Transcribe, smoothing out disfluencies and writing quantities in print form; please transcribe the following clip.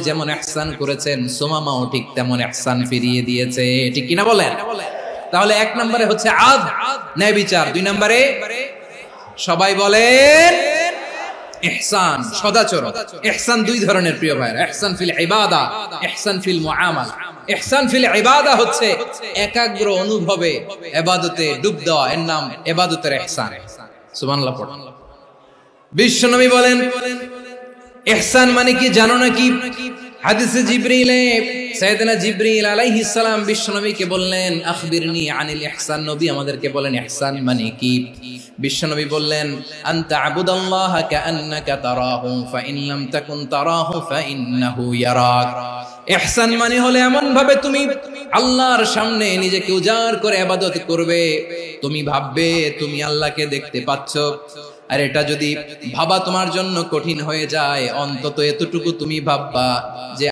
যেমন ইহসান করেছেন সুমামাও ঠিক তেমন ইহসান ফিরিয়ে দিয়েছে, ঠিক কিনা বলেন? তাহলে এক নম্বরে হচ্ছে আদল, ন্যায় বিচার। দুই নম্বরে সবাই বলেন ইহসান, সদাচরণ। ইহসান দুই ধরনের প্রিয় ভাইরা, ইহসান ফিল ইবাদা, ইহসান ফিল মুআমালা। ইহসান ফিল ইবাদা হচ্ছে একাগ্র অনুভবে ইবাদতে ডুব দেওয়া, এর নাম ইবাদতের ইহসান। সুবহানাল্লাহ পড়ুন। বিশ্বনবী বলেন ইহসান মানে কি জানো নাকি? হাদিসে জিবরিলে সাইয়েদনা জিবরিল আলাইহিস সালাম বিশ্বনবীকে বললেন আখবিরনি আনিল ইহসান, নবী আমাদেরকে বলেন ইহসান মানে কি? বিশ্বনবী বললেন আনতা আবুদাল্লাহা কাআন্নাকা তারাহু ফাইন লাম তাকুন তারাহু ফাইন্নাহু ইয়ারাক। ইহসান মানে হলো এমন ভাবে তুমি আল্লাহর সামনে নিজেকে উজাড় করে ইবাদত করবে, তুমি ভাববে তুমি আল্লাহকে দেখতে পাচ্ছ। আর এটা যদি ভাবা তোমার জন্য কঠিন হয়ে যায়, অন্তত এতটুকু তুমি ভাববা যে